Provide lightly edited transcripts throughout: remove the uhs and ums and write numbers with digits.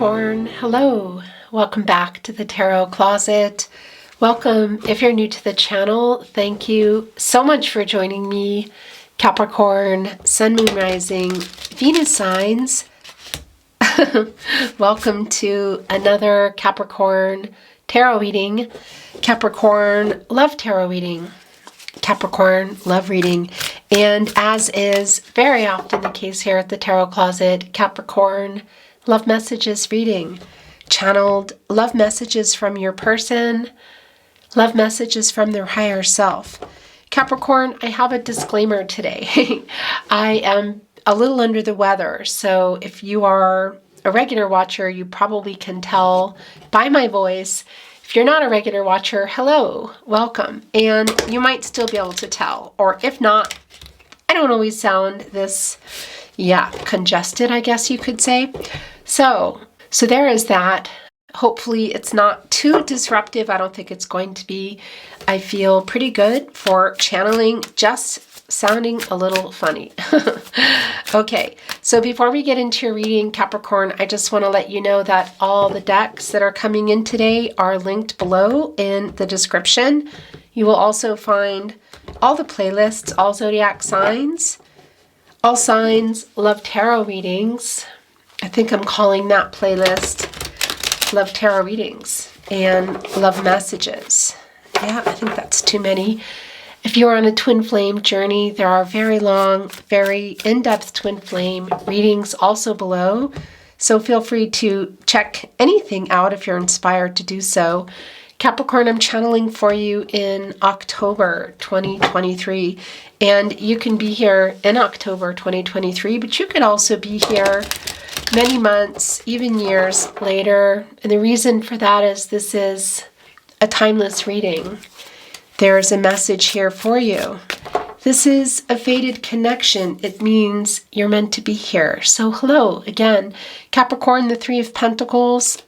Capricorn, hello. Welcome back to the Tarot Closet. Welcome if you're new to the channel. Thank you so much for joining me. Capricorn, Sun, Moon, Rising, Venus signs. Welcome to another Capricorn tarot reading. Capricorn, love tarot reading. Capricorn, love reading. And as is very often the case here at the Tarot Closet, Capricorn, love messages reading. Channeled love messages from your person, love messages from their higher self. Capricorn, I have a disclaimer today. I am a little under the weather, so if you are a regular watcher, you probably can tell by my voice. If you're not a regular watcher, hello, welcome. And you might still be able to tell, or if not, I don't always sound this, congested, I guess you could say. So there is that. Hopefully it's not too disruptive. I don't think it's going to be. I feel pretty good for channeling, just sounding a little funny. Okay, so before we get into your reading, Capricorn, I just want to let you know that all the decks that are coming in today are linked below in the description. You will also find all the playlists, all zodiac signs, all signs, love tarot readings. I think I'm calling that playlist Love Tarot Readings and Love Messages. Yeah, I think that's too many. If you're on a twin flame journey, there are very long, very in-depth twin flame readings also below. So feel free to check anything out if you're inspired to do so. Capricorn, I'm channeling for you in October 2023. And you can be here in October 2023, but you could also be here many months, even years later. And the reason for that is this is a timeless reading. There's a message here for you. This is a fated connection. It means you're meant to be here. So hello again. Capricorn, the Three of Pentacles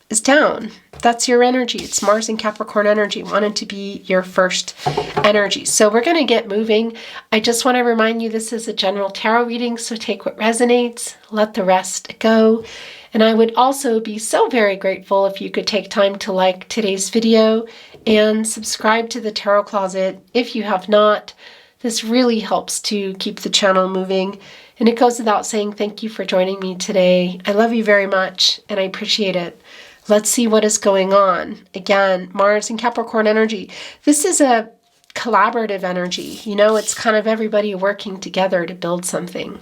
is down. That's your energy. It's Mars and Capricorn energy. Wanted to be your first energy. So we're going to get moving. I just want to remind you this is a general tarot reading, so take what resonates, let the rest go. And I would also be so very grateful if you could take time to like today's video and subscribe to the Tarot Closet if you have not. This really helps to keep the channel moving. And it goes without saying thank you for joining me today. I love you very much and I appreciate it. Let's see what is going on. Again, Mars and Capricorn energy. This is a collaborative energy. You know, it's kind of everybody working together to build something.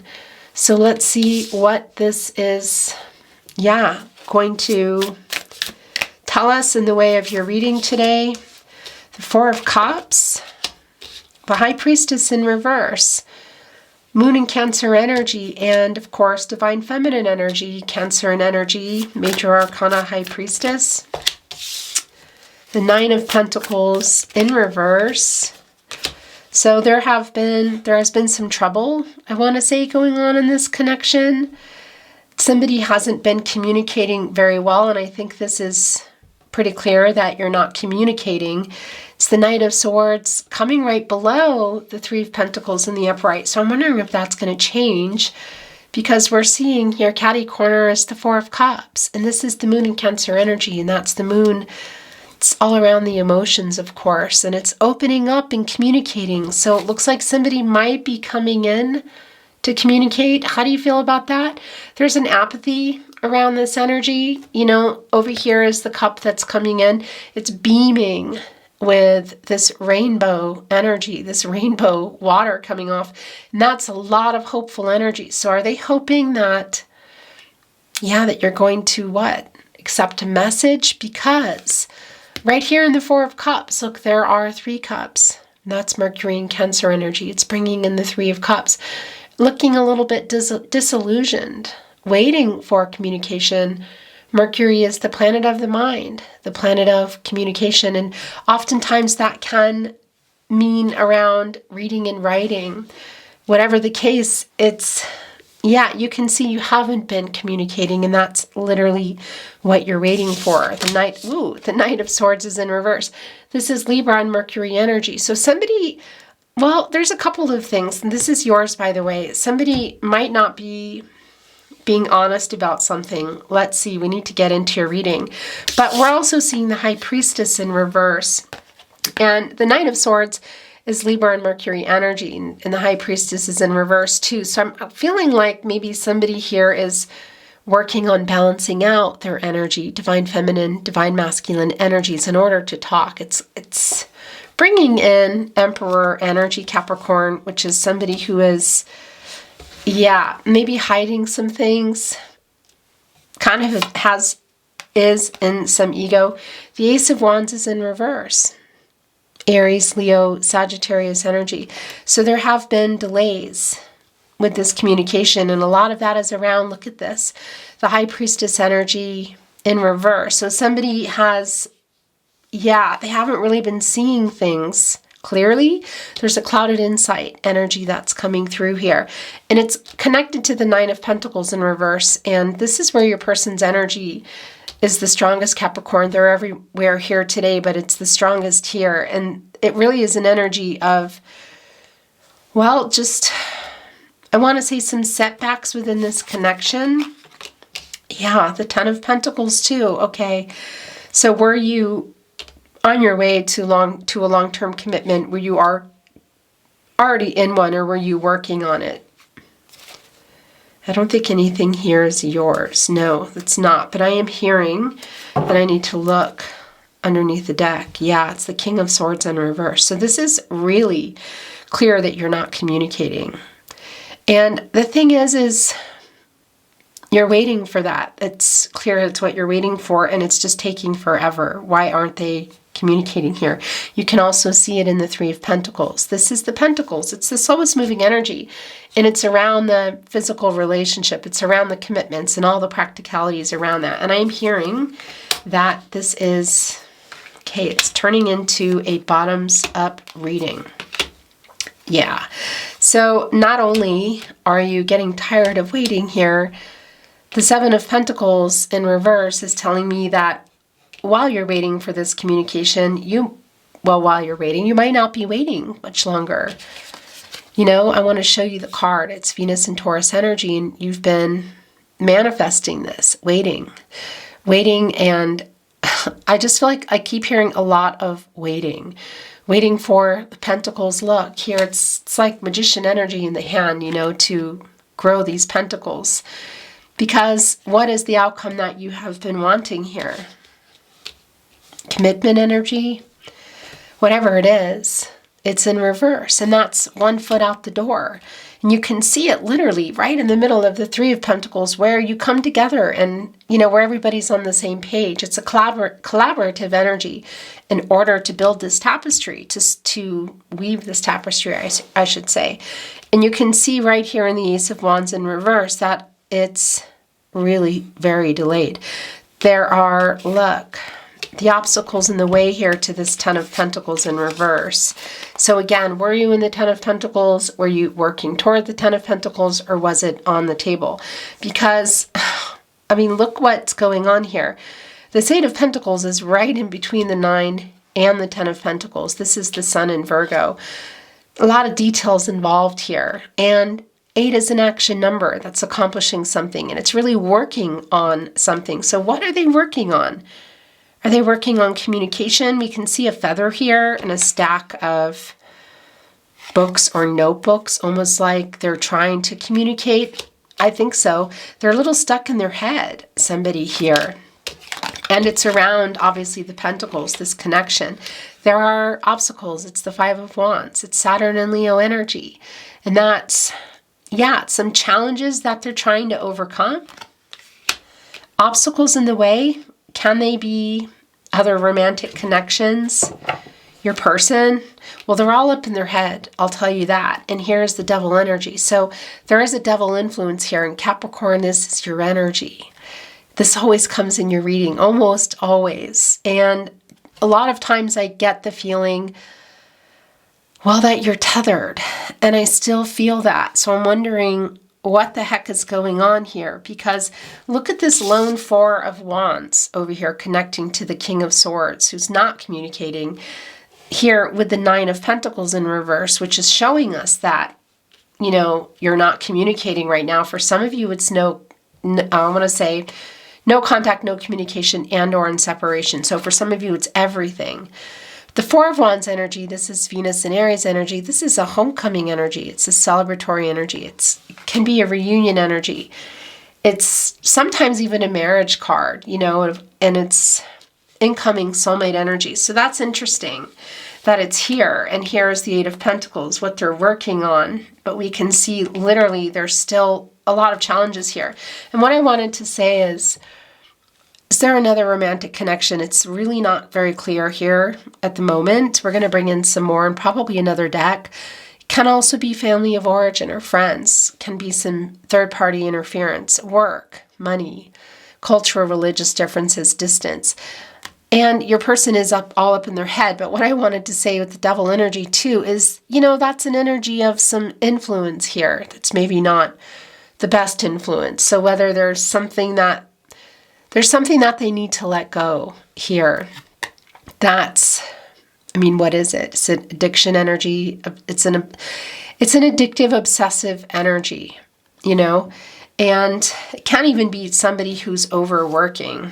So let's see what this is, going to tell us in the way of your reading today. The Four of Cups, the High Priestess in reverse, Moon and Cancer energy, and of course, Divine Feminine energy, Cancer and energy, Major Arcana, High Priestess. The Nine of Pentacles in reverse. So there has been some trouble, I want to say, going on in this connection. Somebody hasn't been communicating very well, and I think this is pretty clear that you're not communicating. It's the Knight of Swords coming right below the Three of Pentacles in the upright. So I'm wondering if that's going to change, because we're seeing here catty corner is the Four of Cups. And this is the Moon and Cancer energy. And that's the moon. It's all around the emotions, of course. And it's opening up and communicating. So it looks like somebody might be coming in to communicate. How do you feel about that? There's an apathy around this energy. You know, over here is the cup that's coming in. It's beaming with this rainbow energy, this rainbow water coming off. And that's a lot of hopeful energy. So are they hoping that, that you're going to what? Accept a message? Because right here in the Four of Cups, look, there are three cups. That's Mercury and Cancer energy. It's bringing in the Three of Cups. Looking a little bit disillusioned, waiting for communication. Mercury is the planet of the mind, the planet of communication, and oftentimes that can mean around reading and writing. Whatever the case, it's, you can see you haven't been communicating, and that's literally what you're waiting for. The Knight of Swords is in reverse. This is Libra and Mercury energy. So somebody, there's a couple of things, and this is yours, by the way. Somebody might not be being honest about something. Let's see, we need to get into your reading. But we're also seeing the High Priestess in reverse. And the Knight of Swords is Libra and Mercury energy, and the High Priestess is in reverse too. So I'm feeling like maybe somebody here is working on balancing out their energy, divine feminine, divine masculine energies in order to talk. It's bringing in Emperor energy, Capricorn, which is somebody who is, yeah, maybe hiding some things, kind of is in some ego. The Ace of Wands is in reverse. Aries, Leo, Sagittarius energy. So there have been delays with this communication, and a lot of that is around, look at this, the High Priestess energy in reverse. So somebody has, yeah, they haven't really been seeing things clearly. There's a clouded insight energy that's coming through here, and it's connected to the Nine of Pentacles in reverse. And this is where your person's energy is the strongest, Capricorn. They're everywhere here today, but it's the strongest here. And it really is an energy of, well, just, I want to say some setbacks within this connection. Yeah, the Ten of Pentacles too. Okay. So were you on your way to a long-term commitment where you are already in one, or were you working on it? I don't think anything here is yours. No, it's not. But I am hearing that I need to look underneath the deck. Yeah, it's the King of Swords in reverse. So this is really clear that you're not communicating. And the thing is you're waiting for that. It's clear it's what you're waiting for, and it's just taking forever. Why aren't they communicating here? You can also see it in the Three of Pentacles. This is the Pentacles. It's the slowest moving energy, and it's around the physical relationship. It's around the commitments and all the practicalities around that. And I'm hearing that this is, okay, it's turning into a bottoms up reading. Yeah. So not only are you getting tired of waiting here, the Seven of Pentacles in reverse is telling me that while you're waiting for this communication, while you're waiting, you might not be waiting much longer. You know, I want to show you the card. It's Venus and Taurus energy, and you've been manifesting this, waiting, and I just feel like I keep hearing a lot of waiting for the Pentacles. Look, here it's like magician energy in the hand, you know, to grow these pentacles. Because what is the outcome that you have been wanting here? Commitment energy, whatever it is, it's in reverse, and that's one foot out the door. And you can see it literally right in the middle of the Three of Pentacles, where you come together and, you know, where everybody's on the same page. It's a collaborative energy in order to build this tapestry, to weave this tapestry, I should say. And you can see right here in the Ace of Wands in reverse that it's really very delayed. There are, look, the obstacles in the way here to this Ten of Pentacles in reverse. So again, were you in the Ten of Pentacles? Were you working toward the Ten of Pentacles, or was it on the table? Because, I mean, look what's going on here. This Eight of Pentacles is right in between the Nine and the Ten of Pentacles. This is the Sun in Virgo. A lot of details involved here. And 8 is an action number that's accomplishing something, and it's really working on something. So what are they working on? Are they working on communication? We can see a feather here and a stack of books or notebooks, almost like they're trying to communicate. I think so. They're a little stuck in their head, somebody here. And it's around, obviously, the Pentacles, this connection. There are obstacles. It's the Five of Wands. It's Saturn and Leo energy. And that's, yeah, some challenges that they're trying to overcome. Obstacles in the way. Can they be other romantic connections? Your person? Well, they're all up in their head, I'll tell you that. And here's the devil energy. So there is a devil influence here. In Capricorn, this is your energy. This always comes in your reading, almost always. And a lot of times I get the feeling, well, that you're tethered. And I still feel that. So I'm wondering what the heck is going on here? Because look at this lone Four of Wands over here connecting to the King of Swords, who's not communicating, here with the Nine of Pentacles in reverse, which is showing us that, you know, you're not communicating right now. For some of you, it's no I want to say no contact, no communication, and or in separation. So for some of you, it's everything. The Four of Wands energy, this is Venus and Aries energy. This is a homecoming energy. It's a celebratory energy. It can be a reunion energy. It's sometimes even a marriage card, you know, and it's incoming soulmate energy. So that's interesting that it's here. And here is the Eight of Pentacles, what they're working on. But we can see literally there's still a lot of challenges here. And what I wanted to say is there another romantic connection? It's really not very clear here at the moment. We're going to bring in some more and probably another deck. Can also be family of origin or friends. Can be some third-party interference, work, money, cultural, religious differences, distance. And your person is all up in their head. But what I wanted to say with the Devil energy too is, you know, that's an energy of some influence here. That's maybe not the best influence. So whether there's something that they need to let go here. That's, I mean, what is it? It's an addiction energy. It's an addictive, obsessive energy, you know, and it can't even be somebody who's overworking.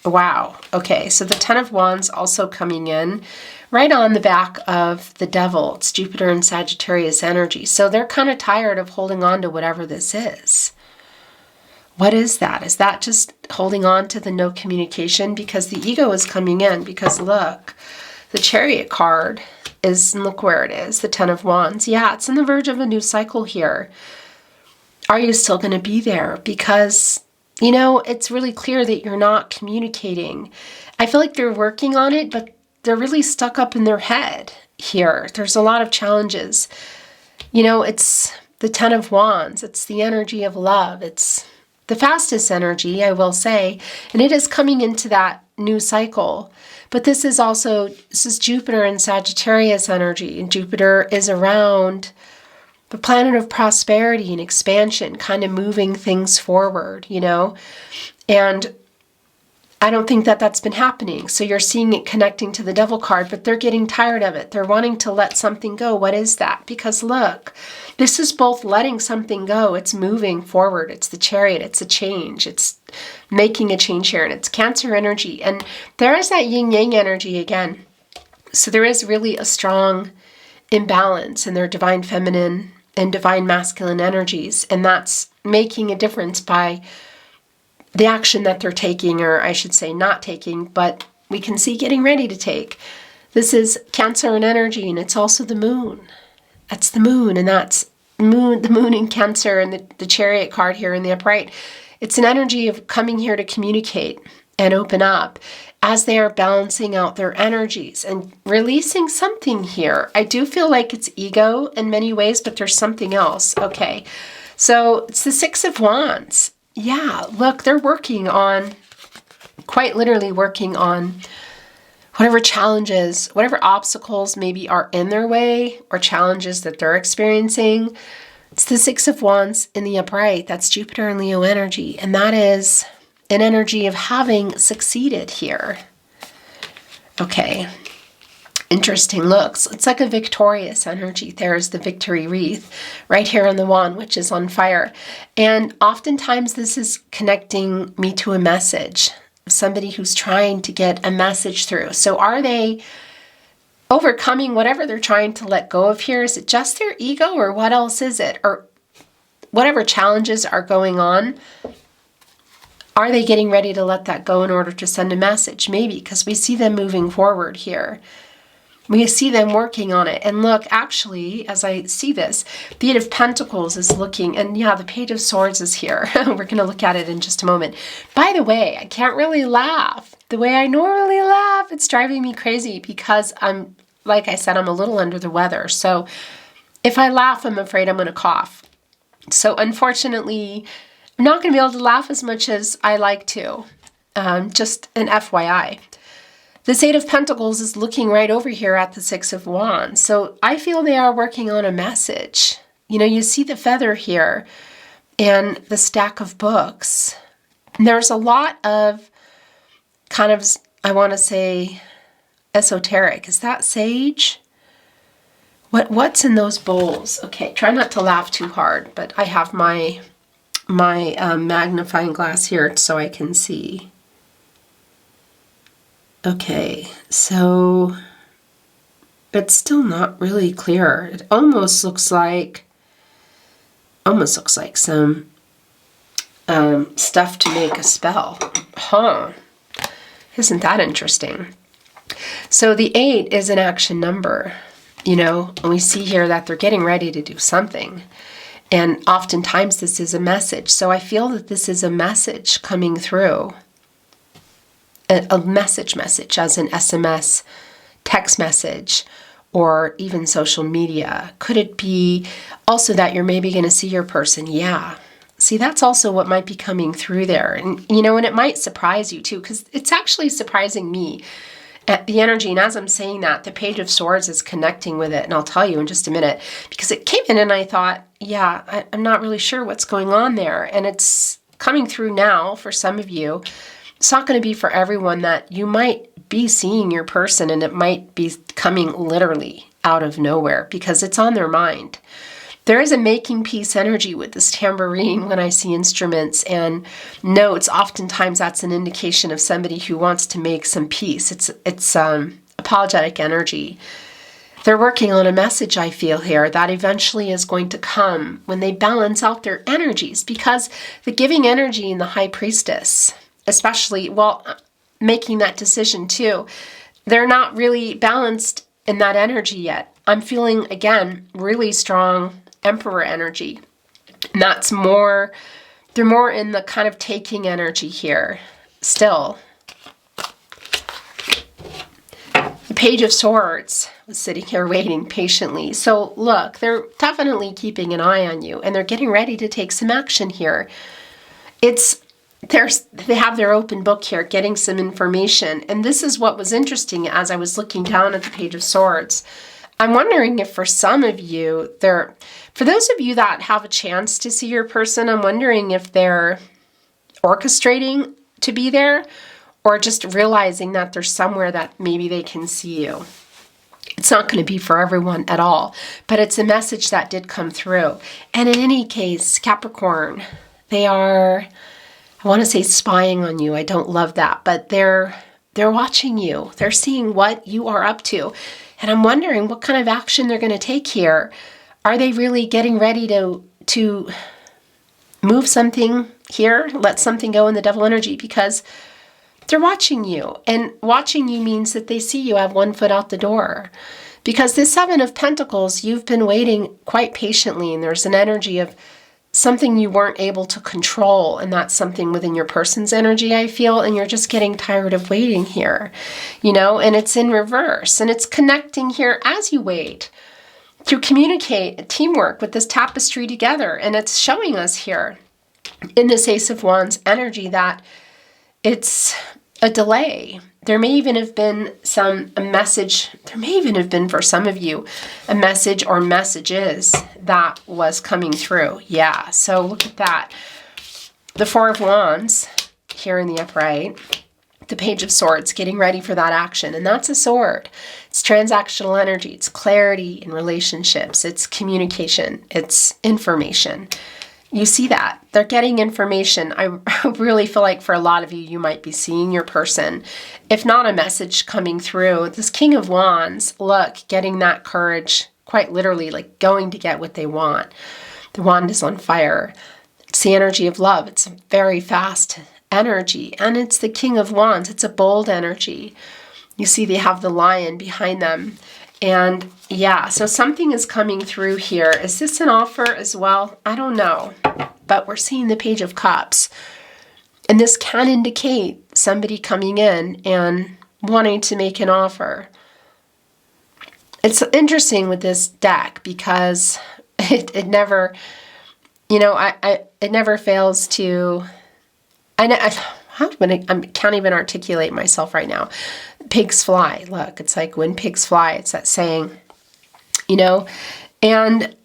Wow. Okay. So the Ten of Wands also coming in right on the back of the Devil. It's Jupiter and Sagittarius energy. So they're kind of tired of holding on to whatever this is. What is that? Is that just holding on to the no communication? Because the ego is coming in. Because look, the Chariot card is, and look where it is, the Ten of Wands. Yeah, it's on the verge of a new cycle here. Are you still going to be there? Because, you know, it's really clear that you're not communicating. I feel like they're working on it, but they're really stuck up in their head here. There's a lot of challenges. You know, it's the Ten of Wands. It's the energy of love. It's the fastest energy, I will say, and it is coming into that new cycle. But this is Jupiter and Sagittarius energy, and Jupiter is around the planet of prosperity and expansion, kind of moving things forward, you know, and I don't think that that's been happening. So you're seeing it connecting to the Devil card, but they're getting tired of it. They're wanting to let something go. What is that? Because look, this is both letting something go. It's moving forward. It's the Chariot. It's a change. It's making a change here, and it's Cancer energy. And there is that yin-yang energy again. So there is really a strong imbalance in their divine feminine and divine masculine energies, and that's making a difference by the action that they're taking, or I should say not taking, but we can see getting ready to take. This is Cancer and energy, and it's also the moon. That's the moon, and that's the moon in Cancer, and the Chariot card here in the upright. It's an energy of coming here to communicate and open up as they are balancing out their energies and releasing something here. I do feel like it's ego in many ways, but there's something else. Okay, so it's the Six of Wands. Yeah, look, they're working on, quite literally working on whatever challenges, whatever obstacles maybe are in their way or challenges that they're experiencing. It's the Six of Wands in the upright. That's Jupiter and Leo energy. And that is an energy of having succeeded here. Okay. Interesting looks. It's like a victorious energy. There's the victory wreath right here on the wand, which is on fire. And oftentimes this is connecting me to a message, somebody who's trying to get a message through. So are they overcoming whatever they're trying to let go of here? Is it just their ego, or what else is it? Or whatever challenges are going on, are they getting ready to let that go in order to send a message? Maybe, because we see them moving forward here. We see them working on it. And look, actually, as I see this, the Eight of Pentacles is looking, and yeah, the Page of Swords is here. We're going to look at it in just a moment. By the way, I can't really laugh the way I normally laugh. It's driving me crazy because like I said, I'm a little under the weather. So if I laugh, I'm afraid I'm going to cough. So unfortunately, I'm not going to be able to laugh as much as I like to. Just an FYI. This Eight of Pentacles is looking right over here at the Six of Wands. So I feel they are working on a message. You know, you see the feather here and the stack of books. And there's a lot of kind of, I want to say, esoteric. Is that sage? What's in those bowls? Okay, try not to laugh too hard, but I have my my magnifying glass here so I can see. Okay, so it's still not really clear. It almost looks like some stuff to make a spell. Huh. Isn't that interesting? So the 8 is an action number, you know, and we see here that they're getting ready to do something. And oftentimes this is a message. So I feel that this is a message coming through. A message as an SMS, text message, or even social media. Could it be also that you're maybe going to see your person? Yeah. See, that's also what might be coming through there. And, you know, and it might surprise you too, because it's actually surprising me at the energy. And as I'm saying that, the Page of Swords is connecting with it. And I'll tell you in just a minute, because it came in and I thought, yeah, I'm not really sure what's going on there. And it's coming through now for some of you. It's not going to be for everyone that you might be seeing your person and it might be coming literally out of nowhere because it's on their mind. There is a making peace energy with this tambourine when I see instruments and notes. Oftentimes that's an indication of somebody who wants to make some peace. It's apologetic energy. They're working on a message, I feel here, that eventually is going to come when they balance out their energies, because the giving energy in the High Priestess, especially, well, making that decision too, they're not really balanced in that energy yet. I'm feeling, again, really strong Emperor energy. And that's more, they're more in the kind of taking energy here still. The Page of Swords was sitting here waiting patiently. So look, they're definitely keeping an eye on you and they're getting ready to take some action here. They have their open book here, getting some information. And this is what was interesting as I was looking down at the Page of Swords. I'm wondering if for some of you, for those of you that have a chance to see your person, I'm wondering if they're orchestrating to be there or just realizing that there's somewhere that maybe they can see you. It's not going to be for everyone at all, but it's a message that did come through. And in any case, Capricorn, they are, I want to say spying on you. I don't love that, but they're watching you. They're seeing what you are up to. And I'm wondering what kind of action they're going to take here. Are they really getting ready to move something here, let something go in the devil energy? Because they're watching you. And watching you means that they see you have one foot out the door. Because this 7 of Pentacles, you've been waiting quite patiently. And there's an energy of something you weren't able to control, and that's something within your person's energy, I feel, and you're just getting tired of waiting here, you know, and it's in reverse, and it's connecting here as you wait to communicate teamwork with this tapestry together, and it's showing us here in this Ace of Wands energy that it's a delay. There may even have been a message, there may even have been for some of you, a message or messages that was coming through. Yeah, so look at that. The 4 of Wands here in the upright, the Page of Swords, getting ready for that action. And that's a sword. It's transactional energy. It's clarity in relationships. It's communication. It's information. You see that. They're getting information. I really feel like for a lot of you, you might be seeing your person. If not a message coming through, this King of Wands, look, getting that courage, quite literally, like going to get what they want. The wand is on fire. It's the energy of love. It's a very fast energy. And it's the King of Wands. It's a bold energy. You see they have the lion behind them. And yeah, so something is coming through here. Is this an offer as well? I don't know. But we're seeing the Page of Cups. And this can indicate somebody coming in and wanting to make an offer. It's interesting with this deck because it never, you know, it never fails to, I can't even articulate myself right now. Pigs fly. Look, it's like when pigs fly, it's that saying, you know. And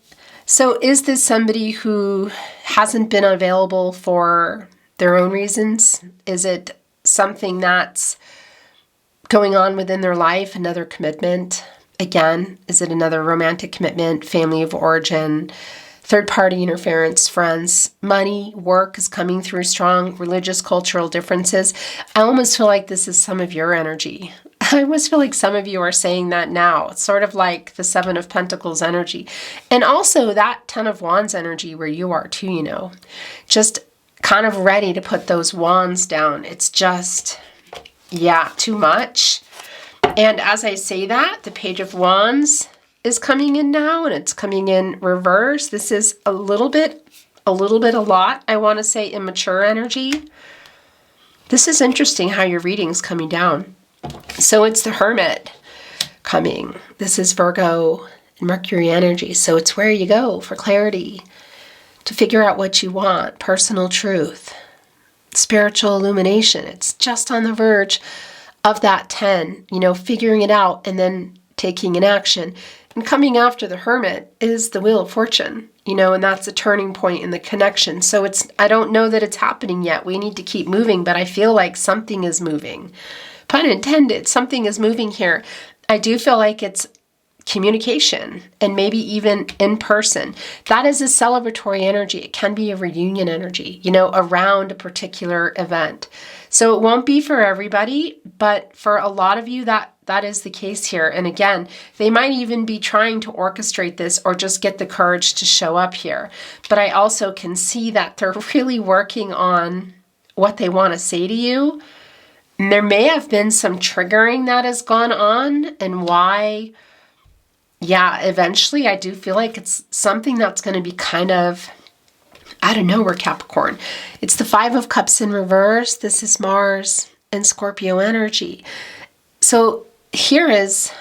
so is this somebody who hasn't been available for their own reasons? Is it something that's going on within their life, another commitment? Again, is it another romantic commitment, family of origin, third-party interference, friends, money, work is coming through strong, religious, cultural differences. I almost feel like this is some of your energy. I almost feel like some of you are saying that now. It's sort of like the Seven of Pentacles energy. And also that Ten of Wands energy where you are too, you know. Just kind of ready to put those wands down. It's just, yeah, too much. And as I say that, the Page of Wands is coming in now, and it's coming in reverse. This is a lot, I want to say, immature energy. This is interesting how your reading's coming down. So it's the Hermit coming. This is Virgo and Mercury energy. So it's where you go for clarity, to figure out what you want, personal truth, spiritual illumination. It's just on the verge of that 10, you know, figuring it out and then taking an action. And coming after the Hermit is the Wheel of Fortune, you know, and that's a turning point in the connection. So I don't know that it's happening yet. We need to keep moving, but I feel like something is moving. Pun intended, something is moving here. I do feel like it's communication and maybe even in person. That is a celebratory energy. It can be a reunion energy, you know, around a particular event. So it won't be for everybody, but for a lot of you, that is the case here. And again, they might even be trying to orchestrate this or just get the courage to show up here. But I also can see that they're really working on what they want to say to you. And there may have been some triggering that has gone on, and why, yeah, eventually I do feel like it's something that's going to be kind of, I don't know, we're Capricorn. It's the Five of Cups in reverse. This is Mars and Scorpio energy. So here is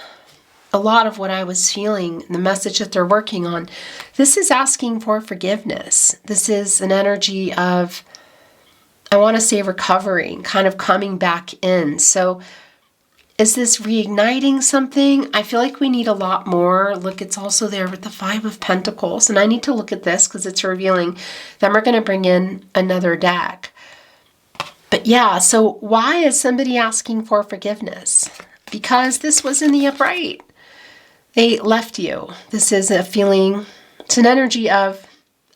a lot of what I was feeling, the message that they're working on. This is asking for forgiveness. This is an energy of, I want to say, recovering, kind of coming back in. So is this reigniting something? I feel like we need a lot more. Look, it's also there with the Five of Pentacles. And I need to look at this because it's revealing. Then we're going to bring in another deck. But yeah, so why is somebody asking for forgiveness? Because this was in the upright. They left you. This is a feeling, it's an energy of,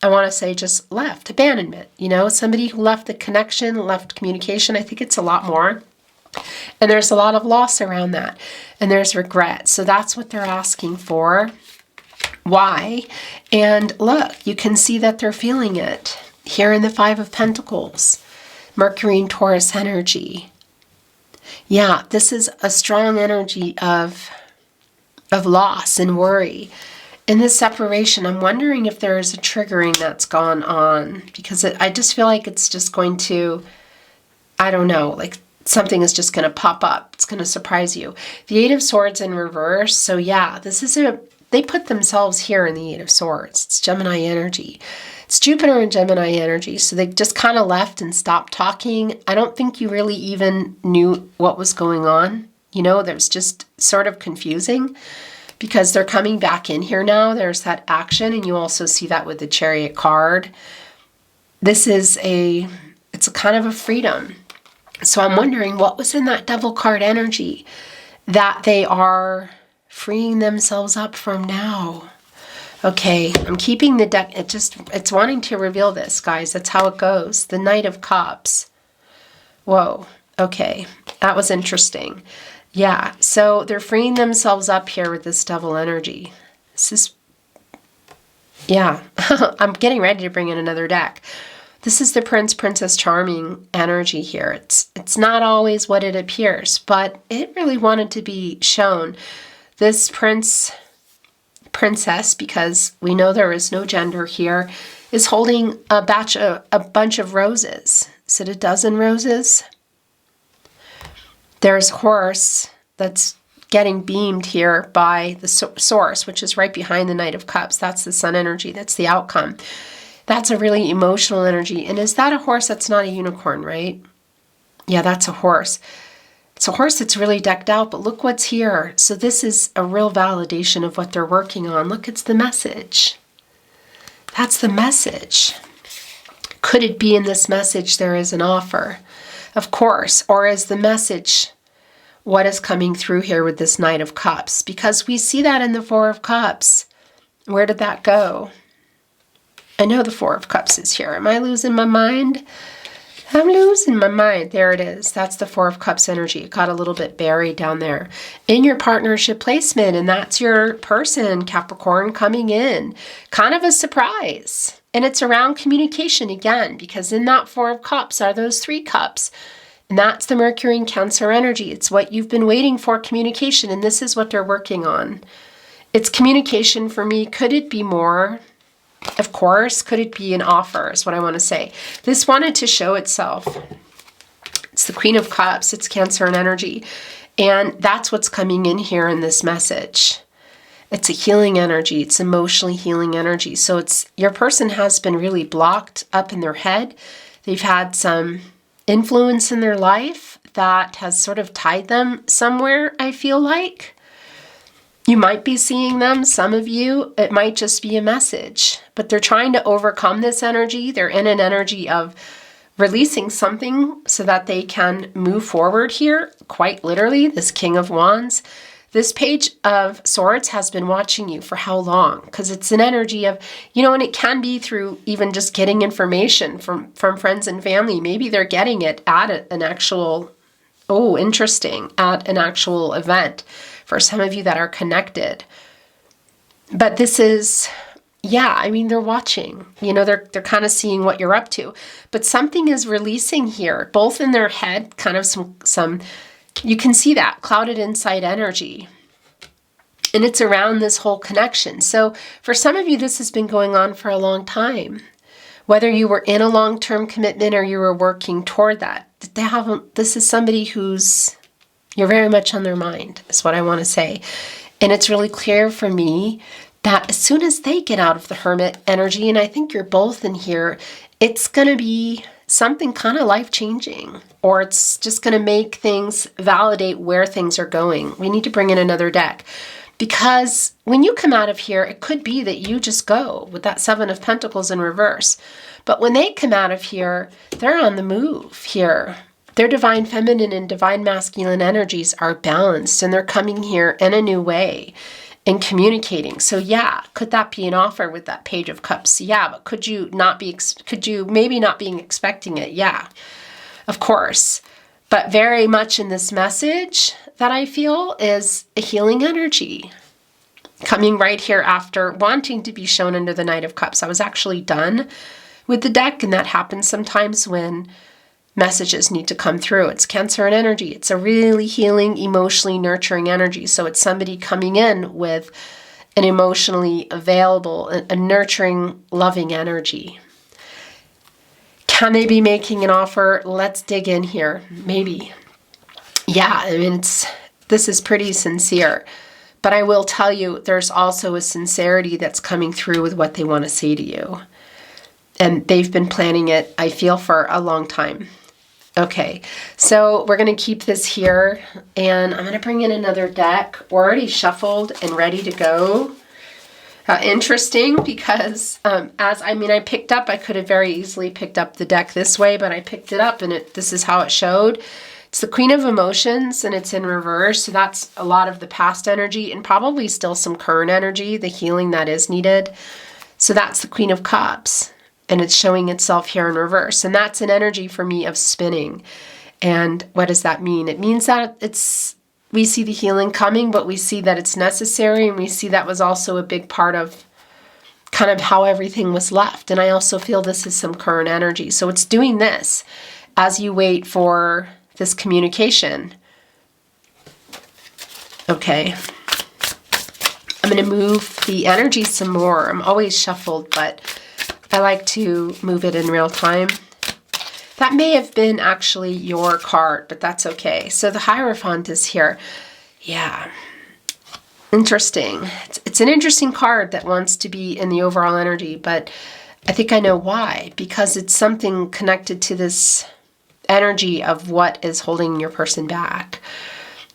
I want to say, just left, abandonment. You know, somebody who left the connection, left communication. I think it's a lot more. And there's a lot of loss around that. And there's regret. So that's what they're asking for. Why? And look, you can see that they're feeling it. Here in the Five of Pentacles, Mercury and Taurus energy. Yeah, this is a strong energy of loss and worry. In this separation, I'm wondering if there is a triggering that's gone on. Because I just feel like it's just going to, I don't know, like something is just going to pop up. It's going to surprise you. The Eight of Swords in reverse. So yeah, this is they put themselves here in the Eight of Swords. It's Gemini energy. It's Jupiter and Gemini energy. So they just kind of left and stopped talking. I don't think you really even knew what was going on. You know, there's just sort of confusing because they're coming back in here now. There's that action. And you also see that with the Chariot card. This is it's a kind of a freedom. So I'm wondering what was in that Devil card energy that they are freeing themselves up from now. Okay, I'm keeping the deck. It's wanting to reveal this, guys. That's how it goes. The Knight of Cups. Whoa. Okay, that was interesting. Yeah, so they're freeing themselves up here with this Devil energy. This is, yeah, I'm getting ready to bring in another deck. This is the Prince, Princess Charming energy here. It's not always what it appears, but it really wanted to be shown. This princess, because we know there is no gender here, is holding a bunch of roses. Is it a dozen roses? There's a horse that's getting beamed here by the source, which is right behind the Knight of Cups. That's the Sun energy. That's the outcome. That's a really emotional energy. And is that a horse? That's not a unicorn, right? Yeah, that's a horse. It's a horse that's really decked out, but look what's here. So this is a real validation of what they're working on. Look, it's the message. That's the message. Could it be in this message there is an offer? Of course. Or is the message what is coming through here with this Knight of Cups? Because we see that in the Four of Cups. Where did that go? I know the Four of Cups is here. Am I losing my mind? I'm losing my mind. There it is. That's the Four of Cups energy. It got a little bit buried down there in your partnership placement. And that's your person, Capricorn, coming in. Kind of a surprise. And it's around communication again, because in that Four of Cups are those 3 cups. And that's the Mercury and Cancer energy. It's what you've been waiting for, communication. And this is what they're working on. It's communication for me. Could it be more? Of course. Could it be an offer is what I want to say. This wanted to show itself. It's the Queen of Cups. It's Cancer and energy. And that's what's coming in here in this message. It's a healing energy. It's emotionally healing energy. So it's your person has been really blocked up in their head. They've had some influence in their life that has sort of tied them somewhere, I feel like. You might be seeing them, some of you, it might just be a message, but they're trying to overcome this energy. They're in an energy of releasing something so that they can move forward here, quite literally, this King of Wands. This Page of Swords has been watching you for how long? Because it's an energy of, and it can be through even just getting information from friends and family. Maybe they're getting it at an actual, at an actual event. For some of you that are connected. But this is, they're watching. They're kind of seeing what you're up to. But something is releasing here, both in their head, kind of some you can see that clouded inside energy. And it's around this whole connection. So for some of you, this has been going on for a long time. Whether you were in a long-term commitment or you were working toward that, this is somebody who's you're very much on their mind, is what I want to say. And it's really clear for me that as soon as they get out of the Hermit energy, and I think you're both in here, it's going to be something kind of life-changing, or it's just going to make things validate where things are going. We need to bring in another deck. Because when you come out of here, it could be that you just go with that Seven of Pentacles in reverse. But when they come out of here, they're on the move here. Their divine feminine and divine masculine energies are balanced, and they're coming here in a new way and communicating. So could that be an offer with that Page of Cups? But could you maybe not being expecting it? Yeah, of course. But very much in this message that I feel is a healing energy coming right here after wanting to be shown under the Knight of Cups. I was actually done with the deck, and that happens sometimes when messages need to come through. It's Cancer and energy. It's a really healing, emotionally nurturing energy. So it's somebody coming in with an emotionally available, a nurturing, loving energy. Can they be making an offer? Let's dig in here. Maybe. This is pretty sincere. But I will tell you, there's also a sincerity that's coming through with what they want to say to you. And they've been planning it, I feel, for a long time. Okay, so we're going to keep this here, and I'm going to bring in another deck, already shuffled and ready to go. Interesting, because I could have very easily picked up the deck this way, but I picked it up, and this is how it showed. It's the Queen of Emotions, and it's in reverse, so that's a lot of the past energy, and probably still some current energy, the healing that is needed. So that's the Queen of Cups. And it's showing itself here in reverse. And that's an energy for me of spinning. And what does that mean? It means that we see the healing coming, but we see that it's necessary. And we see that was also a big part of kind of how everything was left. And I also feel this is some current energy. So it's doing this as you wait for this communication. Okay. I'm going to move the energy some more. I'm always shuffled, but I like to move it in real time. That may have been actually your card, but that's okay. So the Hierophant is here. Yeah. Interesting. It's an interesting card that wants to be in the overall energy, but I think I know why. Because it's something connected to this energy of what is holding your person back.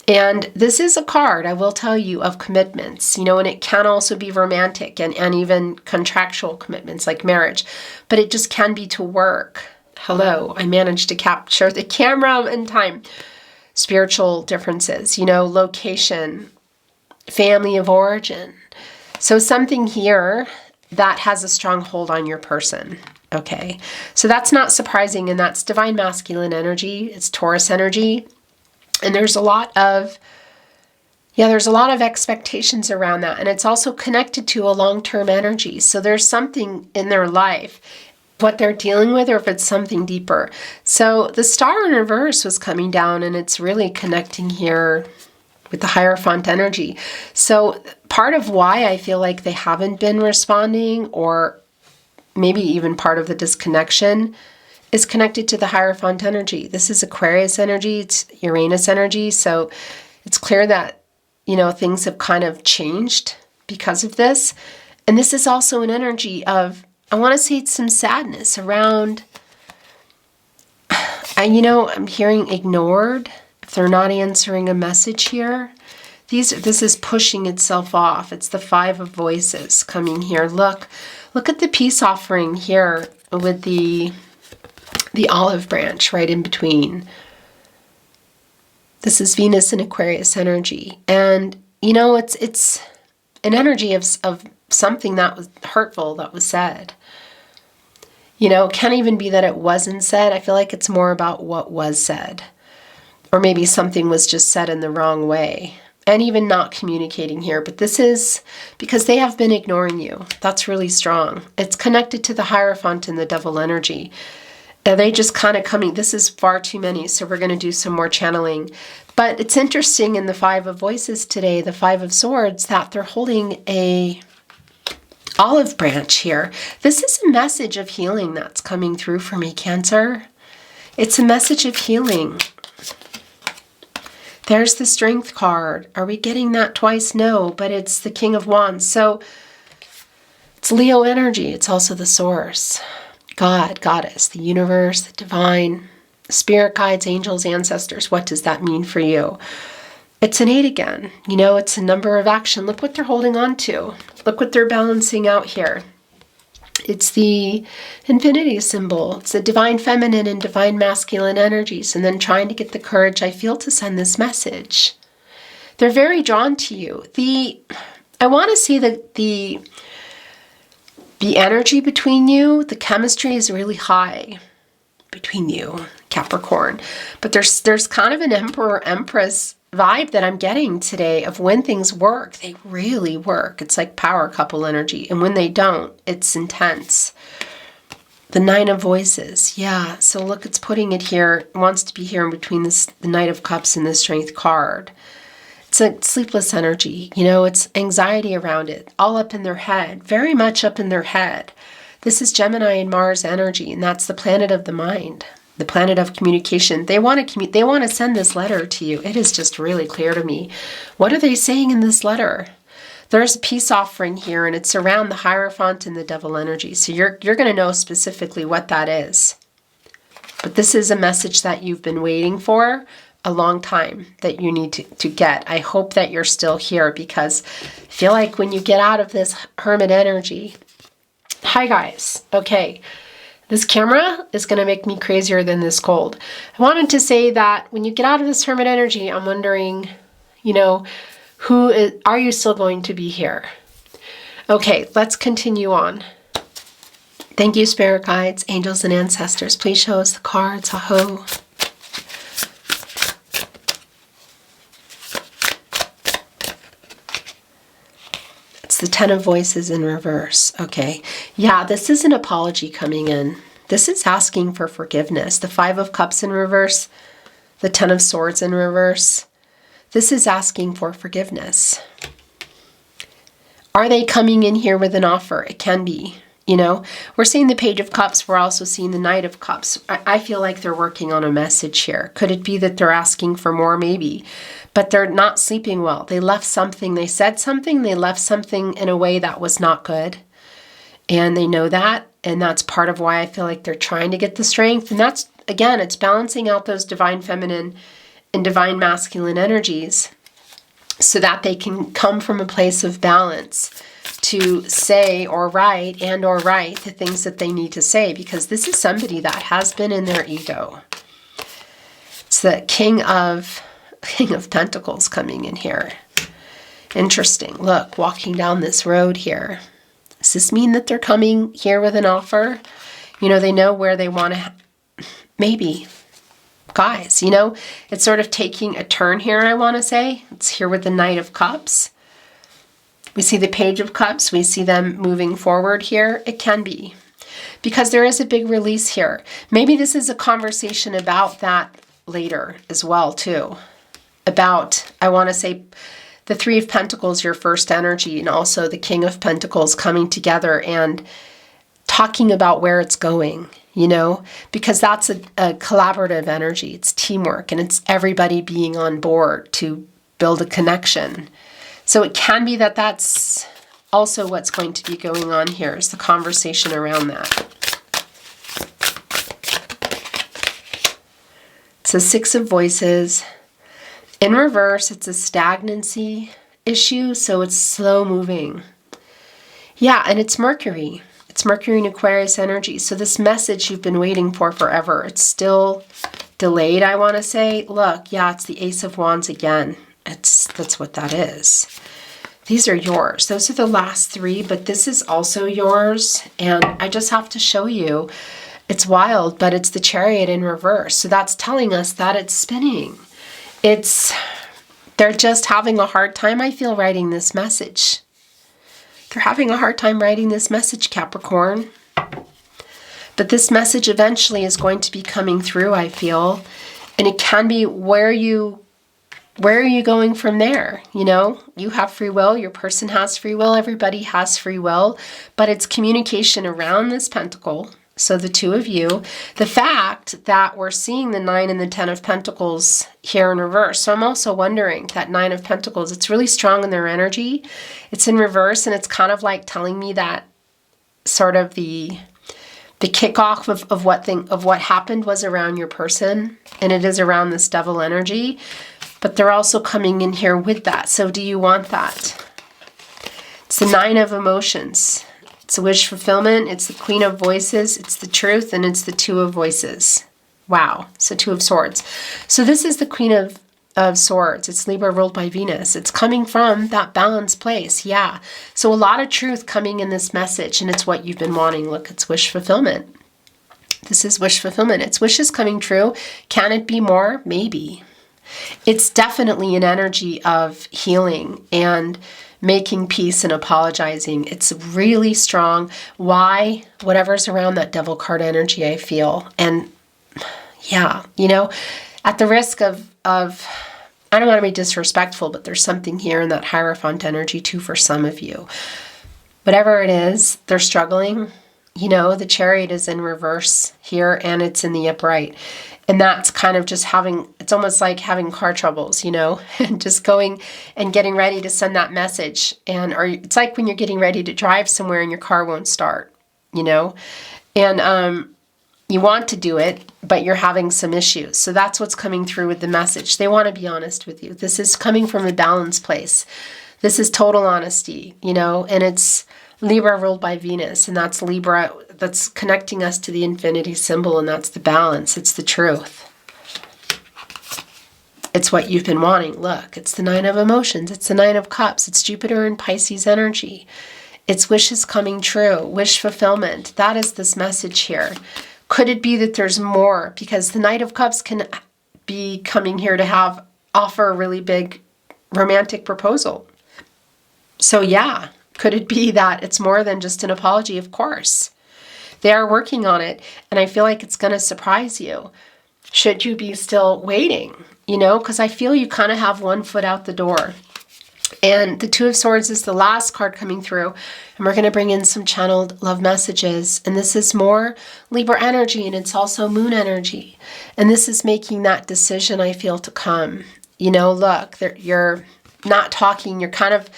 And this is a card, I will tell you, of commitments, and it can also be romantic and even contractual commitments like marriage, but it just can be to work. Hello, I managed to capture the camera in time. Spiritual differences, location, family of origin. So something here that has a strong hold on your person. Okay, so that's not surprising, and that's divine masculine energy. It's Taurus energy, and there's a lot of expectations around that, and it's also connected to a long-term energy. So there's something in their life, what they're dealing with, or if it's something deeper. So the star in reverse was coming down, and it's really connecting here with the Hierophant energy. So part of why I feel like they haven't been responding, or maybe even part of the disconnection, is connected to the Hierophant energy. This is Aquarius energy, it's Uranus energy, so it's clear that, things have kind of changed because of this. And this is also an energy of, I want to say it's some sadness around, I'm hearing ignored, if they're not answering a message here. This is pushing itself off. It's the Five of Voices coming here. Look at the peace offering here with the olive branch right in between. This is Venus and Aquarius energy. And, it's an energy of something that was hurtful that was said. It can't even be that it wasn't said. I feel like it's more about what was said. Or maybe something was just said in the wrong way. And even not communicating here. But this is because they have been ignoring you. That's really strong. It's connected to the Hierophant and the Devil energy. And they just kind of coming, this is far too many, so we're going to do some more channeling. But it's interesting in the Five of Voices today, the Five of Swords, that they're holding a olive branch here. This is a message of healing that's coming through for me, Cancer. It's a message of healing. There's the Strength card. Are we getting that twice? No, but it's the King of Wands. So it's Leo energy. It's also the source. God, Goddess, the universe, the divine, spirit guides, angels, ancestors. What does that mean for you? It's an 8 again. It's a number of action. Look what they're holding on to. Look what they're balancing out here. It's the infinity symbol. It's the divine feminine and divine masculine energies, and then trying to get the courage I feel to send this message. They're very drawn to you. I want to see that the energy between you, the chemistry is really high between you, Capricorn. But there's kind of an emperor-empress vibe that I'm getting today of when things work, they really work. It's like power couple energy. And when they don't, it's intense. The Nine of Voices. Yeah, so look, it's putting it here. It wants to be here in between the Knight of Cups and the Strength card. It's a sleepless energy. It's anxiety around it. All up in their head. Very much up in their head. This is Gemini and Mars energy, and that's the planet of the mind. The planet of communication. They want to send this letter to you. It is just really clear to me. What are they saying in this letter? There's a peace offering here, and it's around the Hierophant and the Devil energy. So you're going to know specifically what that is. But this is a message that you've been waiting for a long time that you need to get. I hope that you're still here, because I feel like when you get out of this Hermit energy. Hi guys. Okay. This camera is going to make me crazier than this cold. I wanted to say that when you get out of this Hermit energy, I'm wondering, are you still going to be here? Okay, let's continue on. Thank you, spirit guides, angels, and ancestors. Please show us the cards. Aho. It's the Ten of Voices in reverse. Okay. Yeah, this is an apology coming in. This is asking for forgiveness. The Five of Cups in reverse, the Ten of Swords in reverse. This is asking for forgiveness. Are they coming in here with an offer? It can be. We're seeing the Page of Cups. We're also seeing the Knight of Cups. I feel like they're working on a message here. Could it be that they're asking for more? Maybe. But they're not sleeping well. They left something. They said something. They left something in a way that was not good. And they know that. And that's part of why I feel like they're trying to get the strength. And that's, again, it's balancing out those divine feminine and divine masculine energies so that they can come from a place of balance to say or write the things that they need to say, because this is somebody that has been in their ego. It's the King of Pentacles coming in here. Interesting. Look, walking down this road here. Does this mean that they're coming here with an offer? You know, they know where they want to, maybe. Guys, you know, it's sort of taking a turn here, I want to say. It's here with the Knight of Cups. We see the Page of Cups. We see them moving forward here. It can be. Because there is a big release here. Maybe this is a conversation about that later as well, too. About, I want to say, the Three of Pentacles, your first energy, and also the King of Pentacles coming together and talking about where it's going, you know, because that's a collaborative energy. It's teamwork, and it's everybody being on board to build a connection. So it can be that that's also what's going to be going on here, is the conversation around that. It's a Six of Voices. In reverse, it's a stagnancy issue, so it's slow moving. Yeah, and it's Mercury. It's Mercury in Aquarius energy. So this message you've been waiting for forever, it's still delayed, I want to say. Look, yeah, it's the Ace of Wands again. That's what that is. These are yours. Those are the last three, but this is also yours. And I just have to show you. It's wild, but it's the Chariot in reverse. So that's telling us that it's spinning. They're just having a hard time, I feel, writing this message. They're having a hard time writing this message, Capricorn. But this message eventually is going to be coming through, I feel. And it can be, where are you going from there? You know, you have free will, your person has free will, everybody has free will. But it's communication around this pentacle. So the two of you, the fact that we're seeing the 9 and the 10 of Pentacles here in reverse. So I'm also wondering, that 9 of Pentacles, it's really strong in their energy. It's in reverse, and it's kind of like telling me that sort of the kickoff of what happened was around your person, and it is around this Devil energy. But they're also coming in here with that. So do you want that? It's the 9 of Emotions. It's a wish fulfillment, it's the Queen of Voices, it's the Truth, and it's the Two of Voices. Wow, so Two of Swords. So this is the Queen of Swords. It's Libra ruled by Venus. It's coming from that balanced place, yeah. So a lot of truth coming in this message, and it's what you've been wanting. Look, it's wish fulfillment. This is wish fulfillment. It's wishes coming true. Can it be more? Maybe. It's definitely an energy of healing and making peace and apologizing. It's really strong. Why? Whatever's around that Devil card energy, I feel. And yeah, you know, at the risk of I don't want to be disrespectful, but there's something here in that Hierophant energy too for some of you. Whatever it is, they're struggling. You know, the Chariot is in reverse here, and it's in the upright. And that's kind of just it's almost like having car troubles, you know, and just going and getting ready to send that message. Or it's like when you're getting ready to drive somewhere and your car won't start, you know, and you want to do it, but you're having some issues. So that's what's coming through with the message. They want to be honest with you. This is coming from a balanced place. This is total honesty, you know, and it's Libra ruled by Venus, and that's Libra, that's connecting us to the infinity symbol, and that's the balance. It's the truth. It's what you've been wanting. Look, it's the 9 of Emotions. It's the 9 of Cups. It's Jupiter and Pisces energy. It's wishes coming true, wish fulfillment. That is this message here. Could it be that there's more? Because the Knight of Cups can be coming here to offer a really big romantic proposal. So yeah. Could it be that it's more than just an apology? Of course. They are working on it, and I feel like it's going to surprise you. Should you be still waiting? You know, because I feel you kind of have one foot out the door. And the Two of Swords is the last card coming through, and we're going to bring in some channeled love messages. And this is more Libra energy, and it's also Moon energy. And this is making that decision, I feel, to come. You know, look, you're not talking, you're kind of...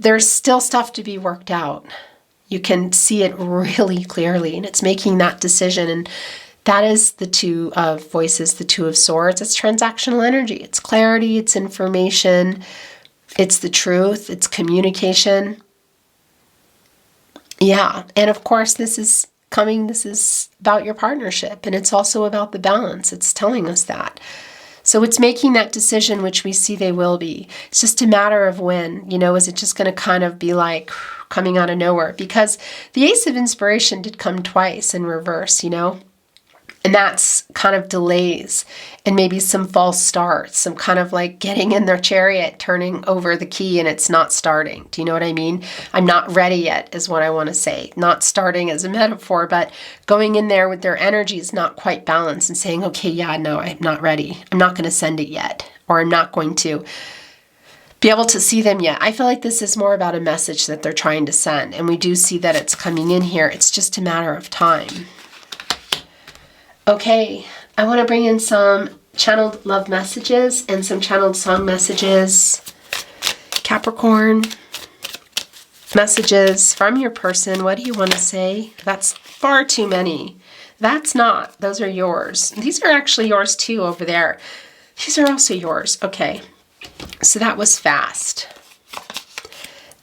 There's still stuff to be worked out. You can see it really clearly, and it's making that decision. And that is the Two of Voices, the Two of Swords. It's transactional energy. It's clarity. It's information. It's the truth. It's communication. Yeah. And of course, this is about your partnership, and it's also about the balance. It's telling us that. So it's making that decision, which we see they will be. It's just a matter of when, is it just going to kind of be like coming out of nowhere? Because the Ace of Inspiration did come twice in reverse, and that's kind of delays and maybe some false starts, some kind of like getting in their chariot, turning over the key and it's not starting. Do you know what I mean? I'm not ready yet is what I want to say. Not starting as a metaphor, but going in there with their energies not quite balanced and saying, okay, yeah, no, I'm not ready. I'm not going to send it yet, or I'm not going to be able to see them yet. I feel like this is more about a message that they're trying to send. And we do see that it's coming in here. It's just a matter of time. Okay, I want to bring in some channeled love messages and some channeled song messages. Capricorn, messages from your person. What do you want to say? That's far too many. That's not. Those are yours. These are actually yours too over there. These are also yours. Okay, so that was fast.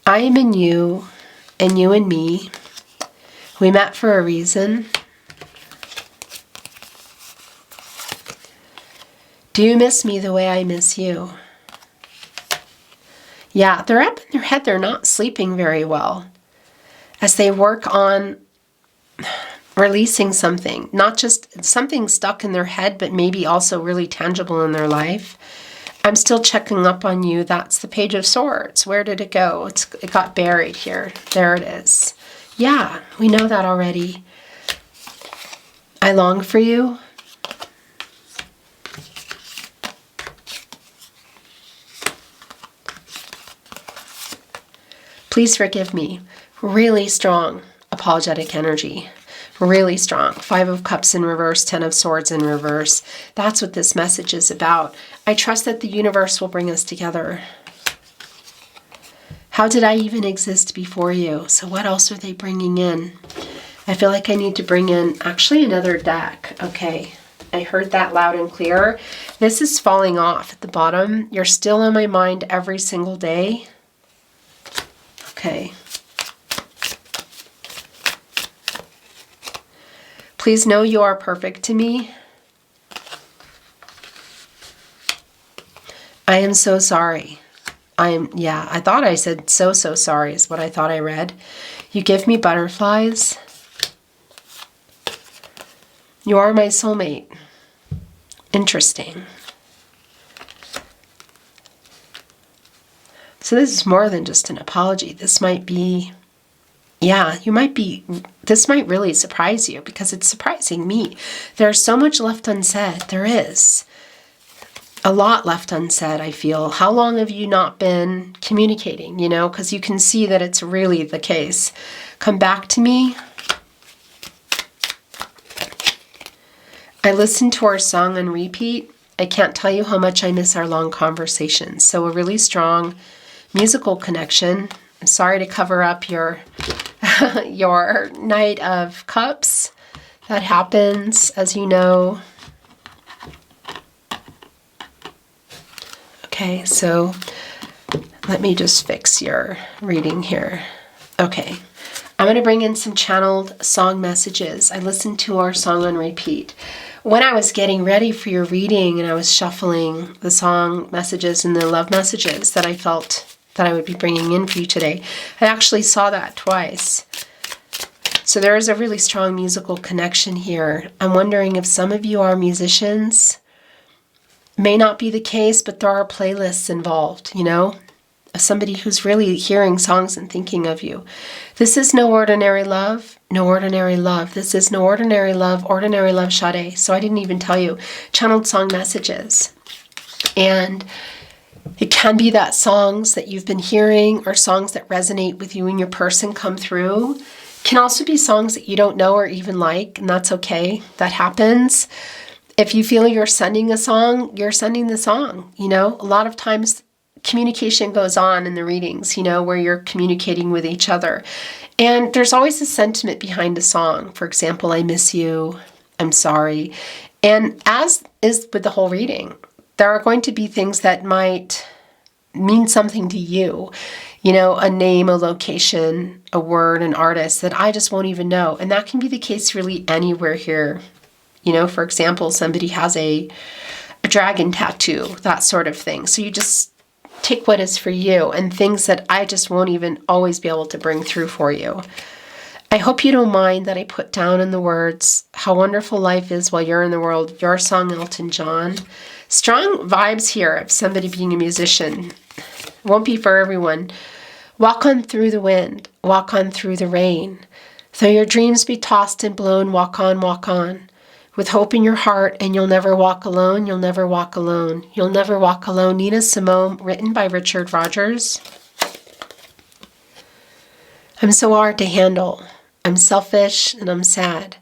I am in you and you in me. We met for a reason. Do you miss me the way I miss you? Yeah, they're up in their head. They're not sleeping very well as they work on releasing something. Not just something stuck in their head, but maybe also really tangible in their life. I'm still checking up on you. That's the Page of Swords. Where did it go? It got buried here. There it is. Yeah, we know that already. I long for you. Please forgive me. Really strong apologetic energy. Really strong. 5 of Cups in reverse, 10 of Swords in reverse. That's what this message is about. I trust that the universe will bring us together. How did I even exist before you? So what else are they bringing in? I feel like I need to bring in actually another deck. Okay. I heard that loud and clear. This is falling off at the bottom. You're still on my mind every single day. Okay. Please know you are perfect to me. I am so sorry. I thought I said so sorry is what I thought I read. You give me butterflies. You are my soulmate. Interesting. So this is more than just an apology. This might be, this might really surprise you because it's surprising me. There's so much left unsaid. There is a lot left unsaid, I feel. How long have you not been communicating, Because you can see that it's really the case. Come back to me. I listened to our song on repeat. I can't tell you how much I miss our long conversations. So a really strong musical connection. I'm sorry to cover up your your Knight of Cups. That happens, as you know. Okay, so let me just fix your reading here. Okay, I'm going to bring in some channeled song messages. I listened to our song on repeat. When I was getting ready for your reading and I was shuffling the song messages and the love messages that I felt that I would be bringing in for you today, I actually saw that twice. So there is a really strong musical connection here. I'm wondering if some of you are musicians. May not be the case, but there are playlists involved, of somebody who's really hearing songs and thinking of you. This is no ordinary love, no ordinary love. This is no ordinary love Sade. So I didn't even tell you. Channeled song messages. And it can be that songs that you've been hearing or songs that resonate with you and your person come through. Can also be songs that you don't know or even like, and that's okay. That happens. If you feel you're sending a song, you're sending the song. A lot of times communication goes on in the readings, where you're communicating with each other. And there's always a sentiment behind a song. For example, I miss you, I'm sorry. And as is with the whole reading, there are going to be things that might mean something to you. A name, a location, a word, an artist that I just won't even know. And that can be the case really anywhere here. For example, somebody has a dragon tattoo, that sort of thing. So you just take what is for you, and things that I just won't even always be able to bring through for you. I hope you don't mind that I put down in the words how wonderful life is while you're in the world. Your song, Elton John. Strong vibes here of somebody being a musician. Won't be for everyone. Walk on through the wind. Walk on through the rain. Though your dreams be tossed and blown, walk on, walk on. With hope in your heart, and you'll never walk alone, you'll never walk alone. You'll never walk alone. Nina Simone, written by Richard Rogers. I'm so hard to handle. I'm selfish and I'm sad.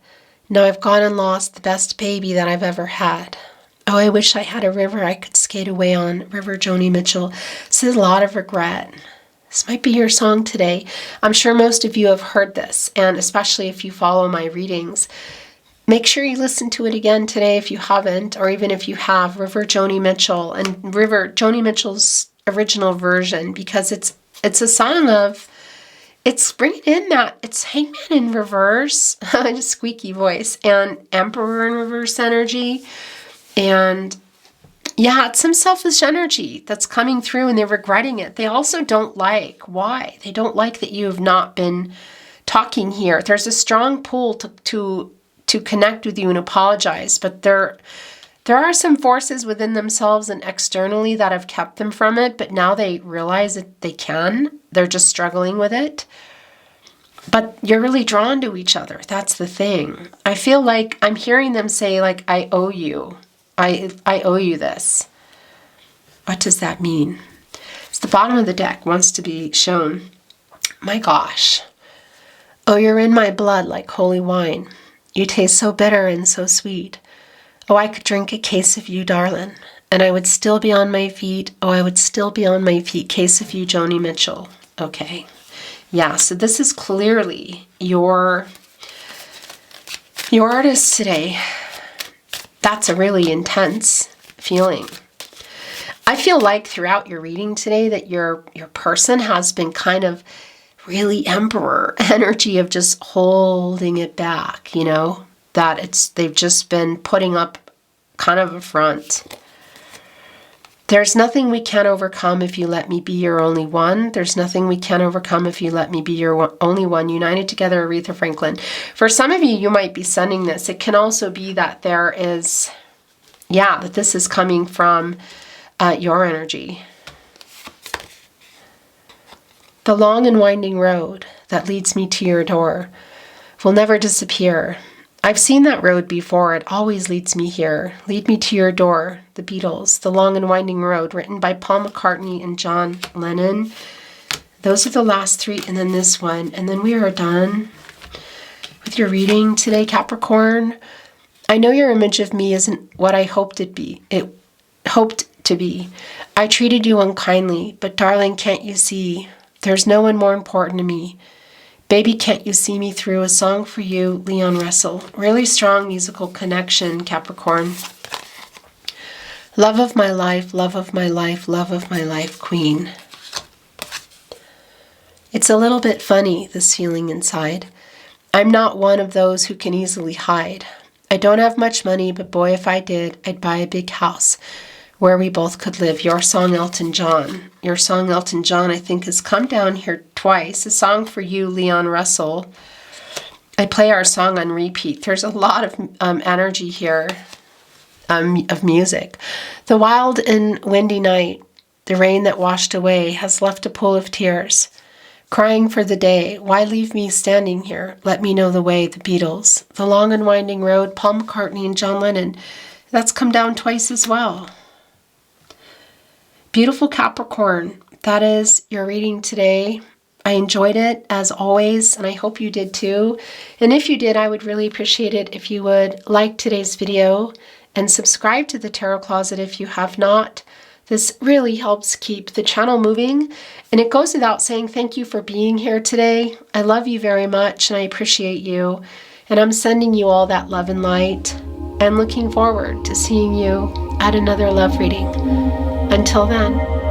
Now I've gone and lost the best baby that I've ever had. Oh, I wish I had a river I could skate away on. River, Joni Mitchell. This is a lot of regret. This might be your song today. I'm sure most of you have heard this, and especially if you follow my readings. Make sure you listen to it again today if you haven't, or even if you have, River, Joni Mitchell, and River, Joni Mitchell's original version, because it's a song of, it's bringing in that, it's Hangman in reverse, just squeaky voice, and Emperor in reverse energy, and yeah, it's some selfish energy that's coming through, and they're regretting it. They also don't like, why? They don't like that you have not been talking here. There's a strong pull to connect with you and apologize, but there are some forces within themselves and externally that have kept them from it, but now they realize that they can. They're just struggling with it. But you're really drawn to each other. That's the thing. I feel like I'm hearing them say, like, I owe you. I owe you this. What does that mean? It's the bottom of the deck wants to be shown. My gosh. Oh, you're in my blood like holy wine. You taste so bitter and so sweet. Oh, I could drink a case of you, darling, and I would still be on my feet. Oh, I would still be on my feet. Case of you, Joni Mitchell. Okay. Yeah, so this is clearly your artist today. That's a really intense feeling. I feel like throughout your reading today that your person has been kind of really emperor energy of just holding it back, you know, that they've just been putting up kind of a front. There's nothing we can't overcome if you let me be your only one. There's nothing we can't overcome if you let me be your only one. United together, Aretha Franklin. For some of you, you might be sending this. It can also be that there is, that this is coming from your energy. The long and winding road that leads me to your door will never disappear. I've seen that road before. It always leads me here. Lead me to your door. The Beatles, The Long and Winding Road, written by Paul McCartney and John Lennon. Those are the last three, and then this one. And then we are done with your reading today, Capricorn. I know your image of me isn't what I hoped it hoped to be. I treated you unkindly, but darling, can't you see? There's no one more important to me. Baby, can't you see me through? A song for you, Leon Russell. Really strong musical connection, Capricorn. Love of my life, love of my life, love of my life, Queen. It's a little bit funny, this feeling inside. I'm not one of those who can easily hide. I don't have much money, but boy, if I did, I'd buy a big house where we both could live. Your song, Elton John. Your song, Elton John, I think has come down here twice. A song for you, Leon Russell. I play our song on repeat. There's a lot of energy here of music. The wild and windy night, the rain that washed away, has left a pool of tears. Crying for the day, why leave me standing here? Let me know the way, the Beatles. The Long and Winding Road, Paul McCartney and John Lennon. That's come down twice as well. Beautiful Capricorn, that is your reading today. I enjoyed it as always, and I hope you did too. And if you did, I would really appreciate it if you would like today's video and subscribe to the Tarot Closet if you have not. This really helps keep the channel moving, and it goes without saying thank you for being here today. I love you very much, and I appreciate you, and I'm sending you all that love and light, and looking forward to seeing you at another love reading. Until then.